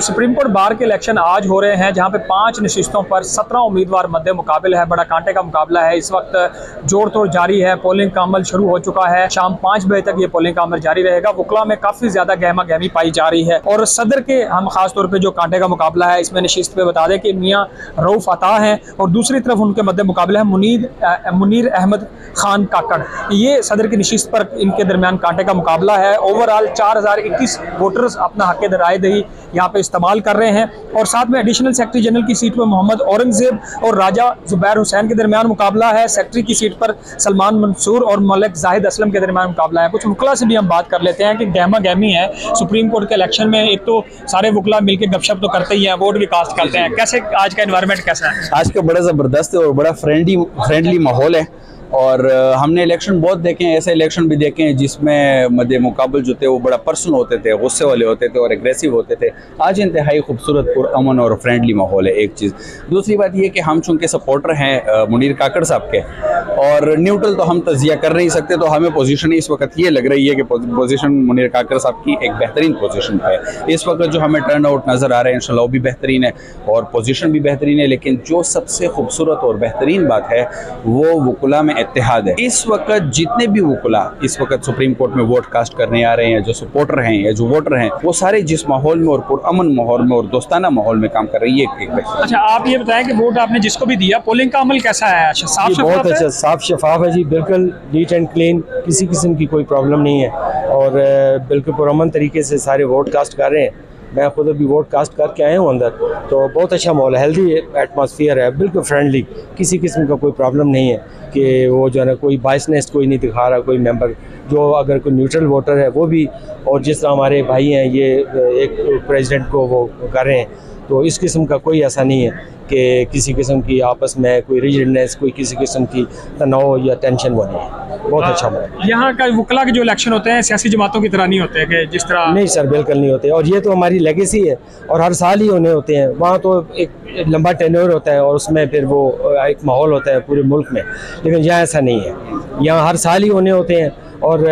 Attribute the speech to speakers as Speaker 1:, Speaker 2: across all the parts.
Speaker 1: Supreme court bar के election आज हो रहे हैं, जहां पे 5 नशिस्तों पर 17 उम्मीदवार मध्य मुकाबले है। बड़ा कांटे का मुकाबला है। इस वक्त जोड़ तोड़ जारी है। पोलिंग का अमल शुरू हो चुका है। शाम 5 बजे तक ये पोलिंग का अमल जारी रहेगा। वकला में काफी ज्यादा गहमा गहमी पाई जा रही है। और सदर के हम खास तौर पर जो कांटे का मुकाबला है, इसमें नशिस्त पे बता दें कि मियाँ रऊफ अता है और दूसरी तरफ उनके मध्य मुकाबला है मुनीर अहमद खान काकड़। ये सदर की नशिस्त पर इनके दरमियान कांटे का मुकाबला है। ओवरऑल 4021 वोटर्स अपना हक रायदही यहाँ पे इस्तेमाल कर रहे हैं। और साथ में एडिशनल सेक्रेटरी जनरल की सीट पर मोहम्मद औरंगजेब और राजा जुबैर हुसैन के दरमियान मुकाबला है। सेक्रेटरी की सीट पर सलमान मंसूर और मलिक जाहिद असलम के दरमियान मुकाबला है। कुछ वकला से भी हम बात कर लेते हैं कि गहमा गहमी है सुप्रीम कोर्ट के इलेक्शन में। एक तो सारे वकला मिलकर गपशप तो करते ही हैं, वोट भी कास्ट करते हैं। कैसे आज का एनवायरनमेंट कैसा है?
Speaker 2: आज का बड़ा ज़बरदस्त है और बड़ा फ्रेंडली माहौल है। और हमने इलेक्शन बहुत देखे हैं, ऐसे इलेक्शन भी देखे हैं जिसमें मध्य मुकाबल जो थे वो बड़ा पर्सनल होते थे, गुस्से वाले होते थे और एग्रेसिव होते थे। आज इंतहाई खूबसूरत पुरअमन और फ्रेंडली माहौल है, एक चीज़। दूसरी बात ये कि हम चूँकि सपोर्टर हैं मुनीर काकड़ साहब के और न्यूट्रल तो हम तजिया कर नहीं सकते, तो हमें पोजीशन इस वक्त ये लग रही है कि पोजीशन मुनीर काकड़ साहब की एक बेहतरीन पोजीशन है। इस वक्त जो हमें टर्न आउट नज़र आ रहे हैं इंशाल्लाह वो भी बेहतरीन है और पोजीशन भी बेहतरीन है। लेकिन जो सबसे खूबसूरत और बेहतरीन बात है वो वकला में इत्तेहाद है। इस वक्त जितने भी वकला इस वक्त सुप्रीम कोर्ट में वोट कास्ट करने आ रहे हैं, जो सपोर्टर हैं या जो वोटर हैं, वो सारे जिस माहौल में और पुरअमन माहौल में और दोस्ताना माहौल में काम कर रही है।
Speaker 1: अच्छा, आप ये बताएं कि वोट आपने जिसको भी दिया, पोलिंग का अमल कैसा है?
Speaker 3: बहुत अच्छा, साफ शफाफ है जी, बिल्कुल नीट एंड क्लीन, किसी किस्म की कोई प्रॉब्लम नहीं है और बिल्कुल पुरअमन तरीके से सारे वोट कास्ट कर रहे हैं। मैं खुद अभी वोट कास्ट करके आया हूँ अंदर, तो बहुत अच्छा माहौल है, हेल्दी एटमॉस्फेयर है, बिल्कुल फ्रेंडली, किसी किस्म का कोई प्रॉब्लम नहीं है कि वो जो है ना कोई बायसनेस कोई नहीं दिखा रहा कोई मेंबर। जो अगर कोई न्यूट्रल वोटर है वो भी, और जिस तरह हमारे भाई हैं ये एक प्रेसिडेंट को वो कर रहे हैं, तो इस किस्म का कोई ऐसा नहीं है कि किसी किस्म की आपस में कोई रिजिडनेस, कोई किसी किस्म की तनाव या टेंशन बनी है। बहुत अच्छा माहौल।
Speaker 1: यहाँ का वकला के जो इलेक्शन होते हैं सियासी जमातों की तरह नहीं होते कि जिस तरह?
Speaker 3: नहीं सर, बिल्कुल नहीं होते और ये तो हमारी लेगेसी है और हर साल ही होने होते हैं। वहाँ तो एक लंबा टेन्योर होता है और उसमें फिर वो एक माहौल होता है पूरे मुल्क में, लेकिन यहाँ ऐसा नहीं है। यहाँ हर साल ही होने होते हैं और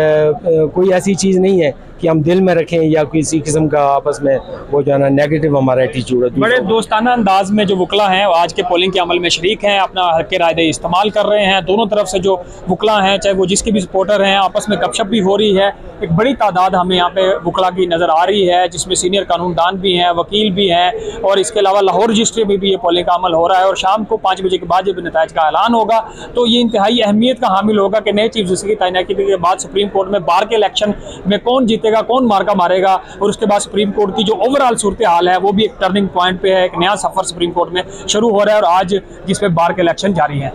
Speaker 3: कोई ऐसी चीज़ नहीं है कि हम दिल में रखें या किसी किस्म का आपस में वो जो है ना नेगेटिव हमारा एटीट्यूड है।
Speaker 1: बड़े दोस्ताना अंदाज में जो वकला हैं आज के पोलिंग के अमल में शरीक हैं, अपना हक रायदही इस्तेमाल कर रहे हैं। दोनों तरफ से जो वकला हैं, चाहे वो जिसके भी सपोर्टर हैं, आपस में गपशप भी हो रही है। एक बड़ी तादाद हमें यहाँ पे वकला की नज़र आ रही है, जिसमें सीनियर कानूनदान भी हैं, वकील भी हैं और इसके अलावा लाहौर रजिस्ट्री में भी ये पोलिंग का अमल हो रहा है। और शाम को 5 बजे के बाद जब नताइज का ऐलान होगा तो ये इंतहाई अहमियत का हामिल होगा कि नए चीफ जस्टिस की तैनाती के बाद सुप्रीम कोर्ट में बार के इलेक्शन में कौन जीतेगा, कौन मार्का मारेगा। और उसके बाद सुप्रीम कोर्ट की जो ओवरऑल सूरत हाल है वो भी एक टर्निंग पॉइंट पे है। एक नया सफर सुप्रीम कोर्ट में शुरू हो रहा है और आज जिसपे बार के इलेक्शन जारी है।